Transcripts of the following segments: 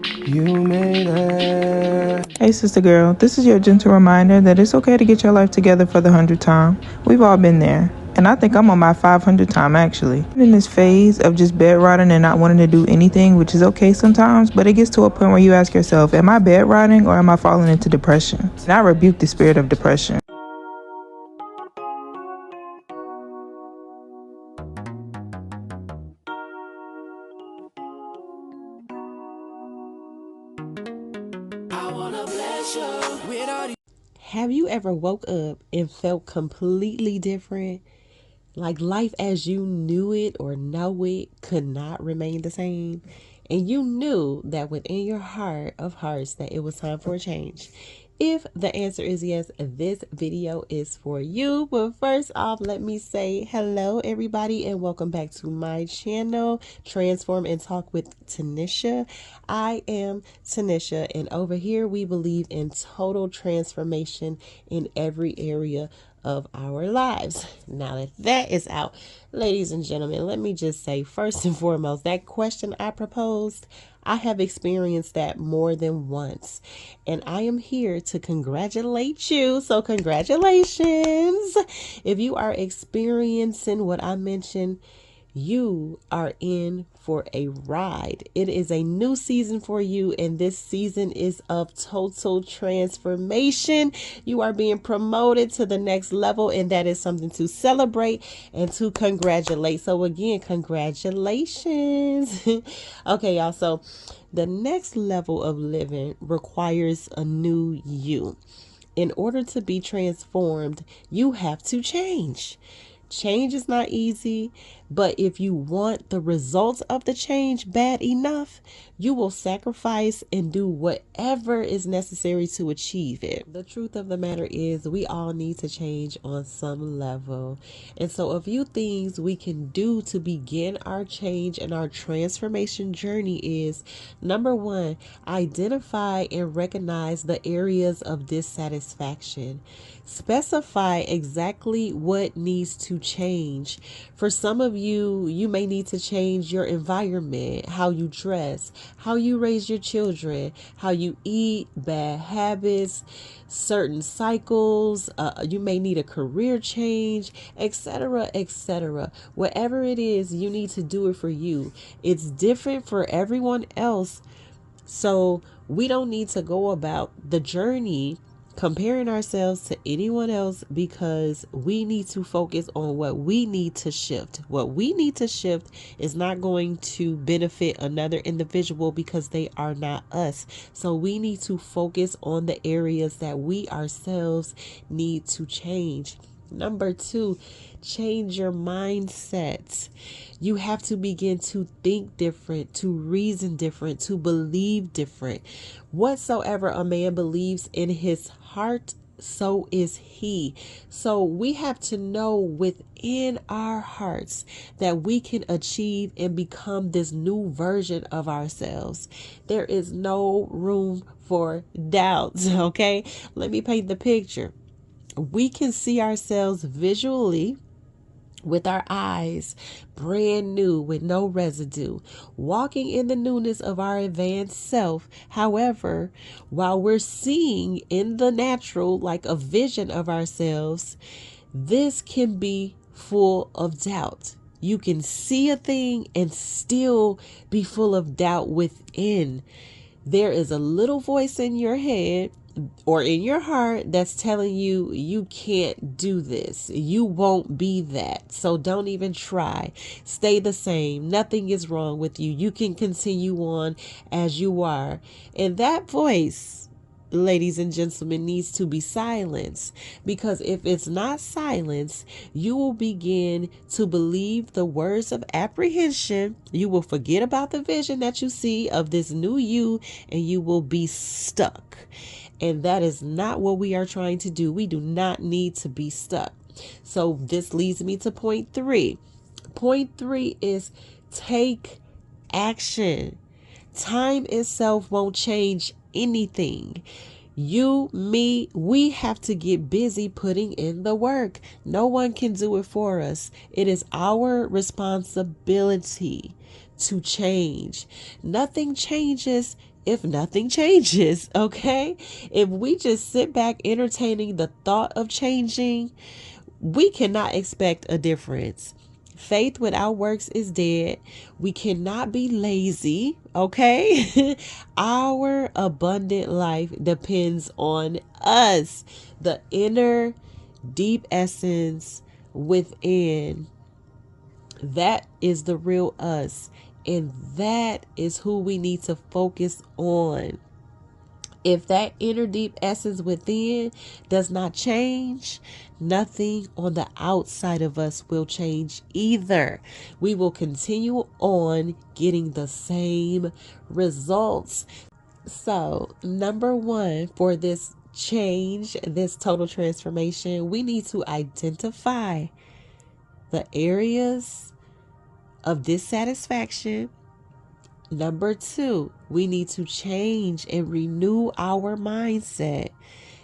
You made it. Hey, sister girl, this is your gentle reminder that it's okay to get your life together for the 100th time. We've all been there. And I think I'm on my 500th time actually. In this phase of just bedrotting and not wanting to do anything, which is okay sometimes, but it gets to a point where you ask yourself, am I bedrotting or am I falling into depression? And I rebuke the spirit of depression. Have you ever woke up and felt completely different? Like life as you knew it or know it could not remain the same? And you knew that within your heart of hearts that it was time for a change. If the answer is yes, this video is for you. But first off, let me say hello, everybody, and welcome back to my channel, Transform and Talk with Tanisha. I am Tanisha, and over here we believe in total transformation in every area of our lives. Now that that is out, ladies and gentlemen, let me just say first and foremost, that question I proposed, I have experienced that more than once, and I am here to congratulate you. So congratulations. If you are experiencing what I mentioned, you are in for a ride. It is a new season for you, and this season is of total transformation. You are being promoted to the next level, and that is something to celebrate and to congratulate. So, again, congratulations. Okay, y'all. So, the next level of living requires a new you. In order to be transformed, you have to change. Change is not easy, but if you want the results of the change bad enough, you will sacrifice and do whatever is necessary to achieve it. The truth of the matter is, we all need to change on some level. And so, a few things we can do to begin our change and our transformation journey is number one, identify and recognize the areas of dissatisfaction. Specify exactly what needs to change. For some of you, you may need to change your environment, how you dress, how you raise your children, how you eat, bad habits, certain cycles. You may need a career change, etc., etc. Whatever it is, you need to do it for you. It's different for everyone else, so we don't need to go about the journey comparing ourselves to anyone else, because we need to focus on what we need to shift. What we need to shift is not going to benefit another individual because they are not us. So we need to focus on the areas that we ourselves need to change. Number two, change your mindset. You have to begin to think different, to reason different, to believe different. Whatsoever a man believes in his heart, so is he. So we have to know within our hearts that we can achieve and become this new version of ourselves. There is no room for doubts, okay? Let me paint the picture. We can see ourselves visually with our eyes, brand new with no residue, walking in the newness of our advanced self. However, while we're seeing in the natural like a vision of ourselves, this can be full of doubt. You can see a thing and still be full of doubt within. There is a little voice in your head or in your heart that's telling you you can't do this. You won't be that. So don't even try. Stay the same. Nothing is wrong with you. You can continue on as you are. And that voice, ladies and gentlemen, needs to be silenced, because if it's not silenced, you will begin to believe the words of apprehension. You will forget about the vision that you see of this new you, and you will be stuck. And that is not what we are trying to do. We do not need to be stuck. So this leads me to point three. Point three is take action. Time itself won't change anything. You, me, we have to get busy putting in the work. No one can do it for us. It is our responsibility to change. Nothing changes if nothing changes, okay? If we just sit back entertaining the thought of changing, we cannot expect a difference. Faith without works is dead. We cannot be lazy, okay? Our abundant life depends on us. The inner deep essence within, that is the real us. And that is who we need to focus on. If that inner deep essence within does not change, nothing on the outside of us will change either. We will continue on getting the same results. So, number one, for this change, this total transformation, we need to identify the areas of dissatisfaction. Number two, we need to change and renew our mindset.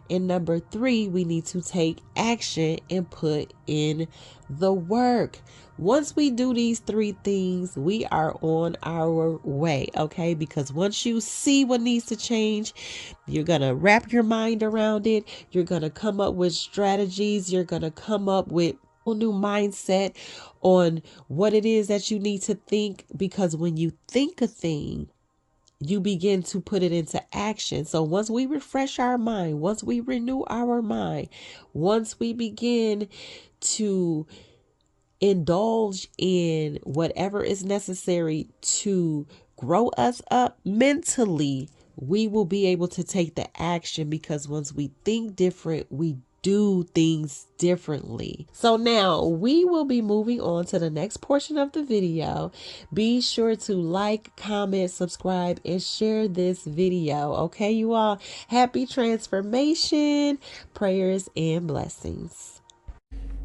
And number three, we need to take action and put in the work. Once we do these three things, we are on our way, okay? Because once you see what needs to change, you're going to wrap your mind around it. You're going to come up with strategies. You're going to come up with a new mindset on what it is that you need to think. Because when you think a thing, you begin to put it into action. So once we refresh our mind, once we renew our mind, once we begin to indulge in whatever is necessary to grow us up mentally, we will be able to take the action, because once we think different, we do things differently. So now we will be moving on to the next portion of the video. Be sure to like, comment, subscribe, and share this video. Okay, you all, happy transformation, prayers, and blessings.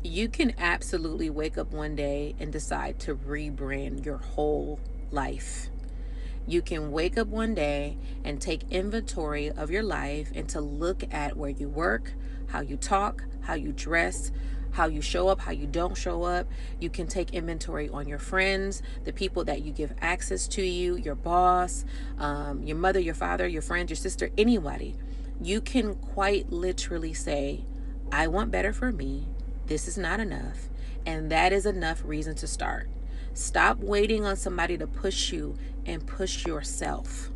You can absolutely wake up one day and decide to rebrand your whole life. You can wake up one day and take inventory of your life and to look at where you work, how you talk, how you dress, how you show up, how you don't show up. You can take inventory on your friends, the people that you give access to you, your boss, your mother, your father, your friends, your sister, anybody. You can quite literally say, I want better for me. This is not enough. And that is enough reason to start. Stop waiting on somebody to push you and push yourself.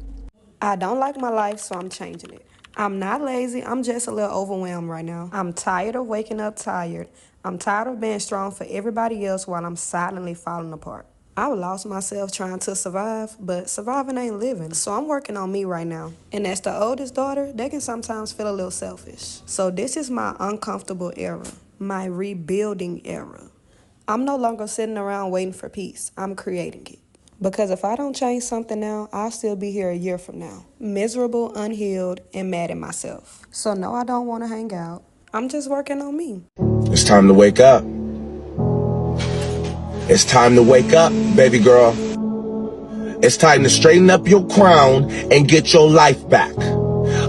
I don't like my life, so I'm changing it. I'm not lazy. I'm just a little overwhelmed right now. I'm tired of waking up tired. I'm tired of being strong for everybody else while I'm silently falling apart. I lost myself trying to survive, but surviving ain't living. So I'm working on me right now. And as the oldest daughter, they can sometimes feel a little selfish. So this is my uncomfortable era, my rebuilding era. I'm no longer sitting around waiting for peace. I'm creating it. Because if I don't change something now, I'll still be here a year from now. Miserable, unhealed, and mad at myself. So no, I don't want to hang out. I'm just working on me. It's time to wake up. It's time to wake up, baby girl. It's time to straighten up your crown and get your life back.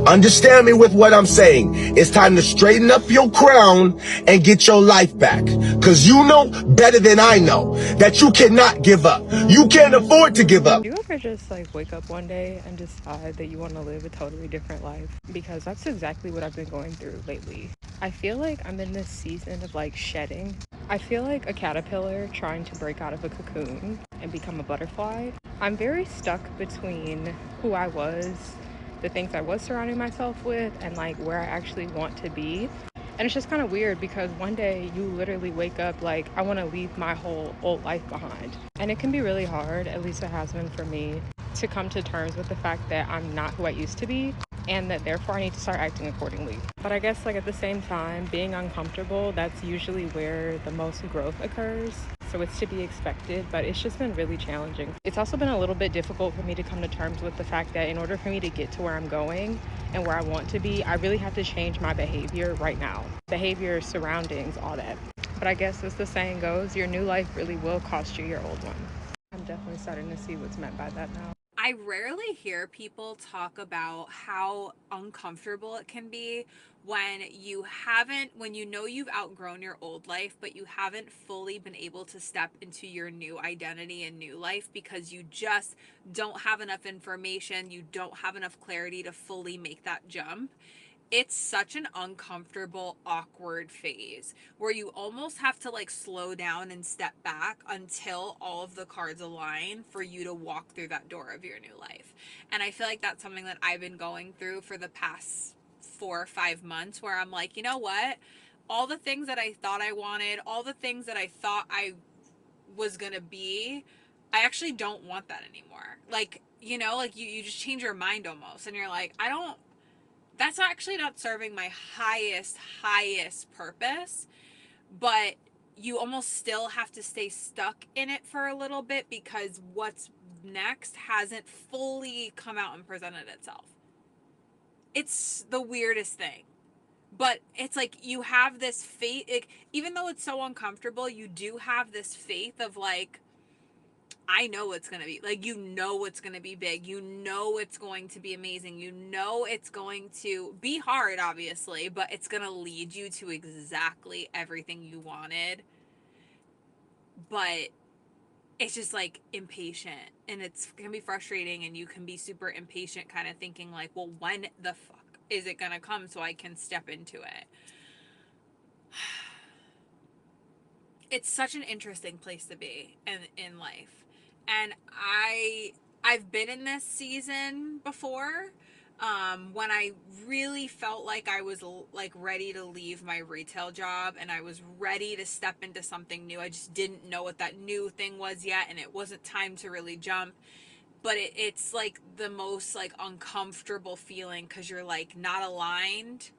Understand me with what I'm saying. It's time to straighten up your crown and get your life back. Cause you know better than I know that you cannot give up. You can't afford to give up. Do you ever just like wake up one day and decide that you want to live a totally different life? Because that's exactly what I've been going through lately. I feel like I'm in this season of like shedding. I feel like a caterpillar trying to break out of a cocoon and become a butterfly. I'm very stuck between who I was, the things I was surrounding myself with, and like where I actually want to be. And it's just kind of weird because one day you literally wake up like, I want to leave my whole old life behind. And it can be really hard, at least it has been for me, to come to terms with the fact that I'm not who I used to be and that therefore I need to start acting accordingly. But I guess like at the same time, being uncomfortable, that's usually where the most growth occurs. So it's to be expected, but it's just been really challenging. It's also been a little bit difficult for me to come to terms with the fact that in order for me to get to where I'm going and where I want to be, I really have to change my behavior right now. Behavior, surroundings, all that. But I guess as the saying goes, your new life really will cost you your old one. I'm definitely starting to see what's meant by that now. I rarely hear people talk about how uncomfortable it can be when you know you've outgrown your old life, but you haven't fully been able to step into your new identity and new life because you just don't have enough information, you don't have enough clarity to fully make that jump. It's such an uncomfortable, awkward phase where you almost have to like slow down and step back until all of the cards align for you to walk through that door of your new life. And I feel like that's something that I've been going through for the past 4 or 5 months, where I'm like, you know what? All the things that I thought I wanted, all the things that I thought I was going to be, I actually don't want that anymore. Like, you know, like you just change your mind almost, and you're like, that's actually not serving my highest purpose. But you almost still have to stay stuck in it for a little bit because what's next hasn't fully come out and presented itself. It's the weirdest thing. But it's like you have this faith, even though it's so uncomfortable, you do have this faith of like, I know it's going to be, like, you know it's going to be big. You know it's going to be amazing. You know it's going to be hard, obviously, but it's going to lead you to exactly everything you wanted. But it's just, like, impatient. And it can be frustrating, and you can be super impatient, kind of thinking, like, well, when the fuck is it going to come so I can step into it? It's such an interesting place to be in life. And I've been in this season before, when I really felt like I was like ready to leave my retail job and I was ready to step into something new. I just didn't know what that new thing was yet, and it wasn't time to really jump. But it's like the most like uncomfortable feeling because you're like not aligned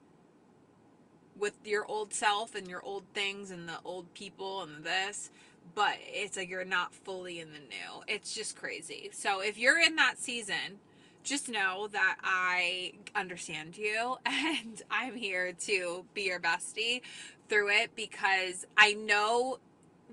with your old self and your old things and the old people and this, but it's like you're not fully in the new. It's just crazy. So if you're in that season, just know that I understand you and I'm here to be your bestie through it, because I know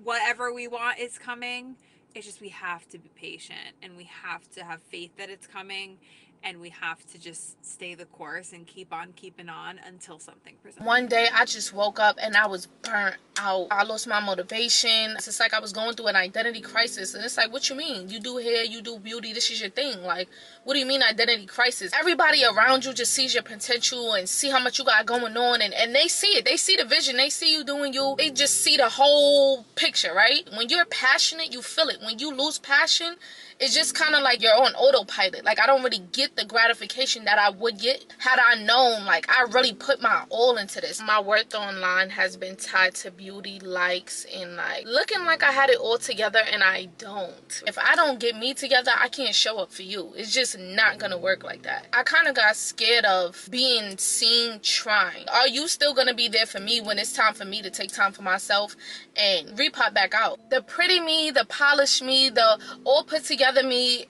whatever we want is coming. It's just we have to be patient and we have to have faith that it's coming, and we have to just stay the course and keep on keeping on until something presents. One day I just woke up and I was burnt out. I lost my motivation. It's like I was going through an identity crisis. And it's like, what you mean? You do hair, you do beauty, this is your thing. Like, what do you mean identity crisis? Everybody around you just sees your potential and see how much you got going on. And they see it. They see the vision. They see you doing you. They just see the whole picture, right? When you're passionate, you feel it. When you lose passion, it's just kind of like you're on autopilot. Like, I don't really get the gratification that I would get had I known, like, I really put my all into this. My worth online has been tied to beauty, likes, and, like, looking like I had it all together, and I don't. If I don't get me together, I can't show up for you. It's just not gonna work like that. I kind of got scared of being seen trying. Are you still gonna be there for me when it's time for me to take time for myself and repop back out? The pretty me, the polished me, the all put together me,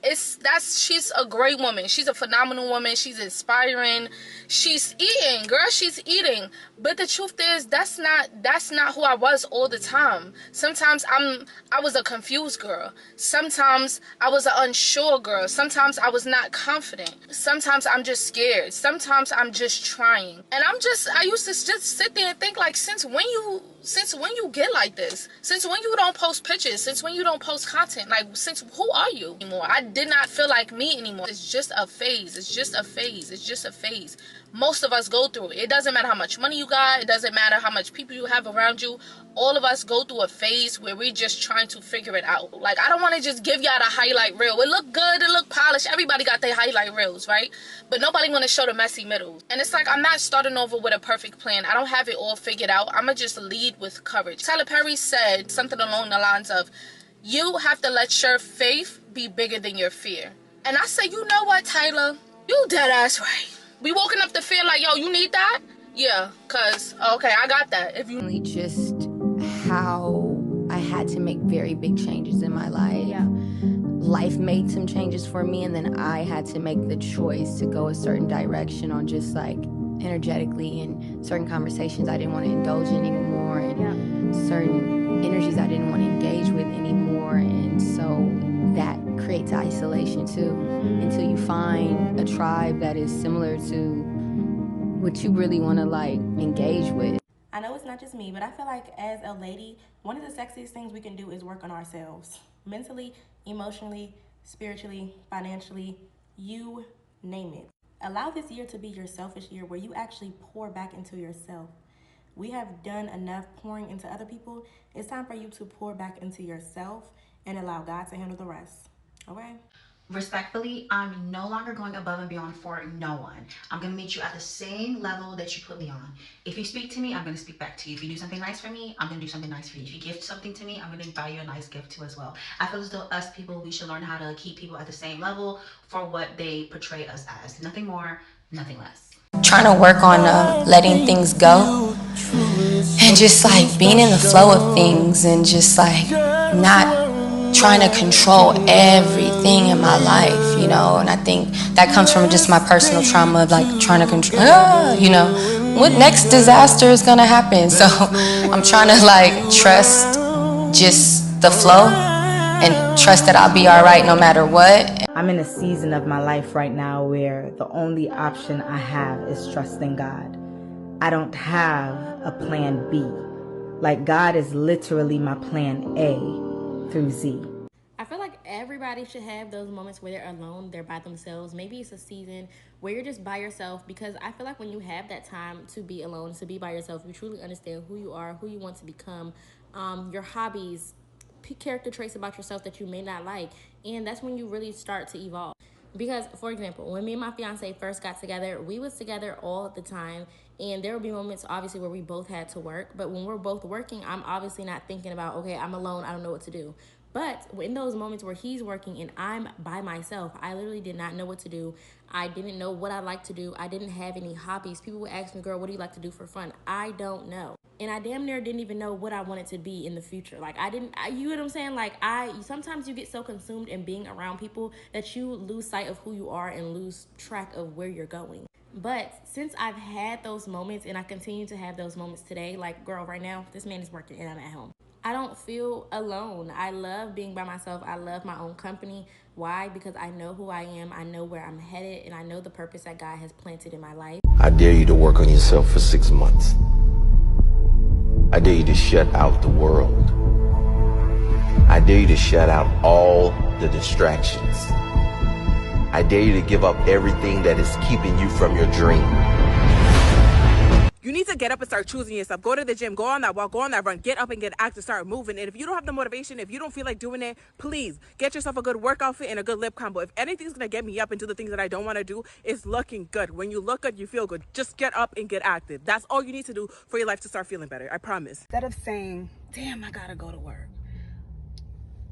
she's a great woman. She's a phenomenal woman. She's inspiring. She's eating, girl. She's eating. But the truth is, that's not who I was all the time. Sometimes I was a confused girl. Sometimes I was an unsure girl. Sometimes I was not confident. Sometimes I'm just scared. Sometimes I'm just trying. And I used to just sit there and think, like, since when you get like this? Since when you don't post pictures? Since when you don't post content? Like, who are you anymore? I did not feel like me anymore. It's just a phase. It's just a phase. It's just a phase. Most of us go through it. It doesn't matter how much money you got. It doesn't matter how much people you have around you. All of us go through a phase where we're just trying to figure it out. Like, I don't want to just give y'all the highlight reel. It look good. It look polished. Everybody got their highlight reels, right? But nobody want to show the messy middle. And it's like, I'm not starting over with a perfect plan. I don't have it all figured out. I'm going to just lead with courage. Tyler Perry said something along the lines of, you have to let your faith be bigger than your fear. And I say, you know what, Tyler? You dead ass right. We woken up to feel like, yo, you need that? Yeah, because, okay, I got that. If you just how I had to make very big changes in my life. Yeah. Life made some changes for me, and then I had to make the choice to go a certain direction on just like energetically, and certain conversations I didn't want to indulge in anymore, and certain energies I didn't want to engage with anymore. And so that creates isolation too, until you find a tribe that is similar to what you really want to like engage with. I know it's not just me, but I feel like as a lady, one of the sexiest things we can do is work on ourselves. Mentally, emotionally, spiritually, financially, you name it. Allow this year to be your selfish year where you actually pour back into yourself. We have done enough pouring into other people. It's time for you to pour back into yourself and allow God to handle the rest. Okay? Respectfully, I'm no longer going above and beyond for no one. I'm going to meet you at the same level that you put me on. If you speak to me, I'm going to speak back to you. If you do something nice for me, I'm going to do something nice for you. If you gift something to me, I'm going to buy you a nice gift too as well. I feel as though us people, we should learn how to keep people at the same level for what they portray us as. Nothing more, nothing less. Trying to work on letting things go and just like being in the flow of things and just like not trying to control everything in my life, you know. And I think that comes from just my personal trauma of like trying to control, you know, what next disaster is gonna happen. So I'm trying to like trust just the flow and trust that I'll be all right no matter what. I'm in a season of my life right now where the only option I have is trusting God. I don't have a plan B. Like, God is literally my plan A through Z. I feel like everybody should have those moments where they're alone, they're by themselves. Maybe it's a season where you're just by yourself, because I feel like when you have that time to be alone, to be by yourself, you truly understand who you are, who you want to become, your hobbies, character traits about yourself that you may not like, and that's when you really start to evolve. Because, for example, when me and my fiance first got together, we was together all the time, and there would be moments, obviously, where we both had to work. But when we're both working, I'm obviously not thinking about, okay, I'm alone, I don't know what to do. But in those moments where he's working and I'm by myself, I literally did not know what to do. I didn't know what I like to do. I didn't have any hobbies. People would ask me, girl, what do you like to do for fun? I don't know. And I damn near didn't even know what I wanted to be in the future. Like, you know what I'm saying? Like, sometimes you get so consumed in being around people that you lose sight of who you are and lose track of where you're going. But since I've had those moments and I continue to have those moments today, like, girl, right now, this man is working and I'm at home, I don't feel alone. I love being by myself. I love my own company. Why? Because I know who I am. I know where I'm headed, and I know the purpose that God has planted in my life. I dare you to work on yourself for 6 months. I dare you to shut out the world. I dare you to shut out all the distractions. I dare you to give up everything that is keeping you from your dream. You need to get up and start choosing yourself. Go to the gym, go on that walk, go on that run, get up and get active, start moving. And if you don't have the motivation, if you don't feel like doing it, please get yourself a good workout fit and a good lip combo. If anything's going to get me up and do the things that I don't want to do, it's looking good. When you look good, you feel good. Just get up and get active. That's all you need to do for your life to start feeling better. I promise. Instead of saying, damn, I got to go to work.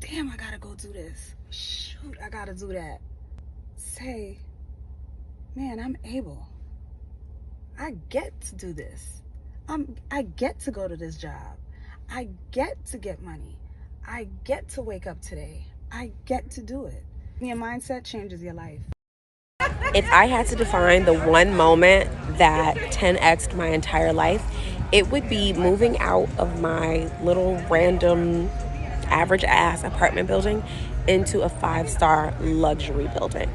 Damn, I got to go do this. Shoot, I got to do that. Say, man, I'm able. I get to do this. I get to go to this job. I get to get money. I get to wake up today. I get to do it. Your mindset changes your life. If I had to define the one moment that 10x'd my entire life, it would be moving out of my little random average ass apartment building into a 5-star luxury building.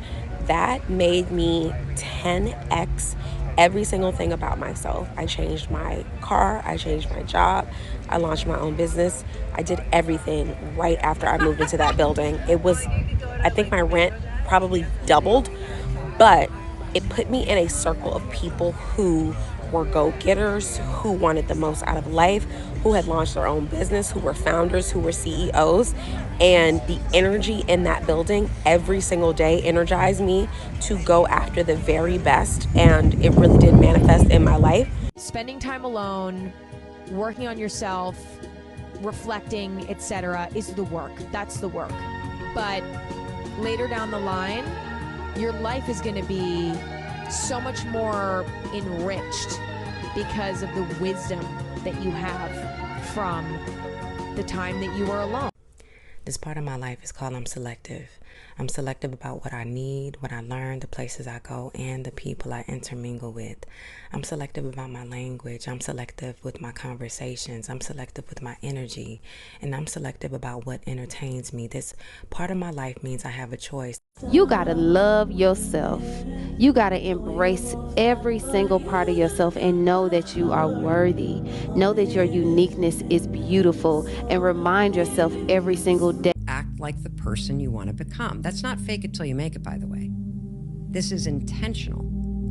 That made me 10x every single thing about myself. I changed my car, I changed my job, I launched my own business. I did everything right after I moved into that building. It was, I think my rent probably doubled, but it put me in a circle of people who were go-getters, who wanted the most out of life, who had launched their own business, who were founders, who were CEOs. And the energy in that building every single day energized me to go after the very best. And it really did manifest in my life. Spending time alone, working on yourself, reflecting, etc. is the work. That's the work. But later down the line, your life is going to be so much more enriched because of the wisdom that you have from the time that you were alone. This part of my life is called I'm selective. I'm selective about what I need, what I learn, the places I go, and the people I intermingle with. I'm selective about my language. I'm selective with my conversations. I'm selective with my energy. And I'm selective about what entertains me. This part of my life means I have a choice. You gotta love yourself. You gotta embrace every single part of yourself and know that you are worthy. Know that your uniqueness is beautiful, and remind yourself every single day. Act like the person you want to become. That's not fake it till you make it, by the way. This is intentional.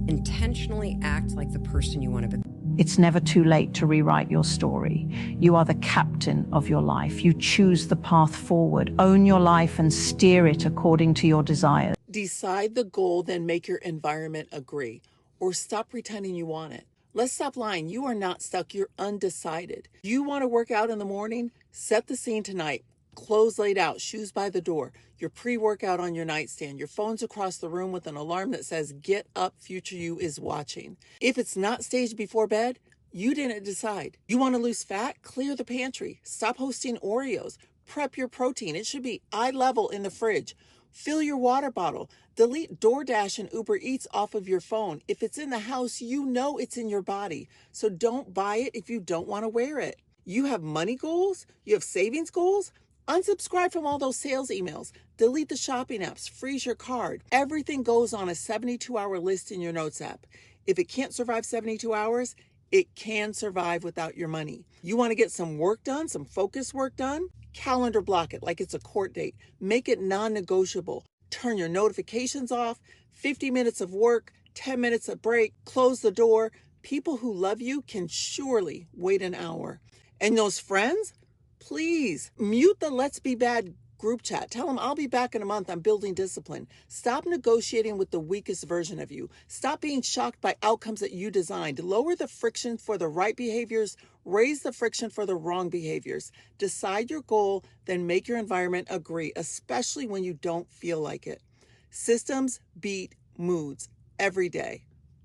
Intentionally act like the person you want to become. It's never too late to rewrite your story. You are the captain of your life. You choose the path forward. Own your life and steer it according to your desires. Decide the goal, then make your environment agree. Or stop pretending you want it. Let's stop lying. You are not stuck. You're undecided. You want to work out in the morning? Set the scene tonight. Clothes laid out, shoes by the door, your pre-workout on your nightstand, your phone's across the room with an alarm that says, "Get up, future you is watching." If it's not staged before bed, you didn't decide. You want to lose fat? Clear the pantry. Stop hosting Oreos. Prep your protein. It should be eye level in the fridge. Fill your water bottle. Delete DoorDash and Uber Eats off of your phone. If it's in the house, you know it's in your body. So don't buy it if you don't want to wear it. You have money goals? You have savings goals? Unsubscribe from all those sales emails. Delete the shopping apps. Freeze your card. Everything goes on a 72-hour list in your notes app. If it can't survive 72 hours, it can survive without your money. You want to get some work done, some focus work done? Calendar block it like it's a court date. Make it non-negotiable. Turn your notifications off. 50 minutes of work, 10 minutes of break. Close the door. People who love you can surely wait an hour. And those friends? Please mute the Let's Be Bad group chat. Tell them I'll be back in a month. I'm building discipline. Stop negotiating with the weakest version of you. Stop being shocked by outcomes that you designed. Lower the friction for the right behaviors. Raise the friction for the wrong behaviors. Decide your goal, then make your environment agree, especially when you don't feel like it. Systems beat moods every day.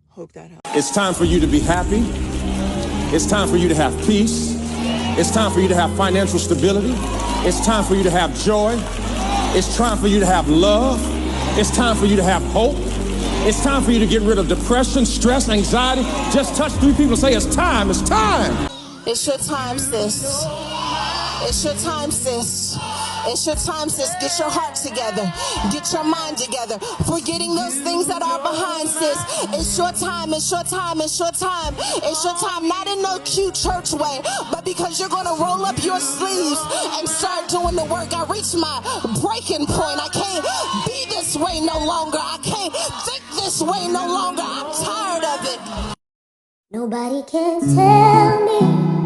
Hope that helps. It's time for you to be happy. It's time for you to have peace. It's time for you to have financial stability. It's time for you to have joy. It's time for you to have love. It's time for you to have hope. It's time for you to get rid of depression, stress, anxiety. Just touch 3 people and say, it's time, it's time. It's your time, sis. It's your time, sis. It's your time, sis. Get your heart together. Get your mind together. Forgetting those things that are behind, sis. It's your time. It's your time. It's your time. It's your time. Not in no cute church way, but because you're going to roll up your sleeves and start doing the work. I reached my breaking point. I can't be this way no longer. I can't think this way no longer. I'm tired of it. Nobody can tell me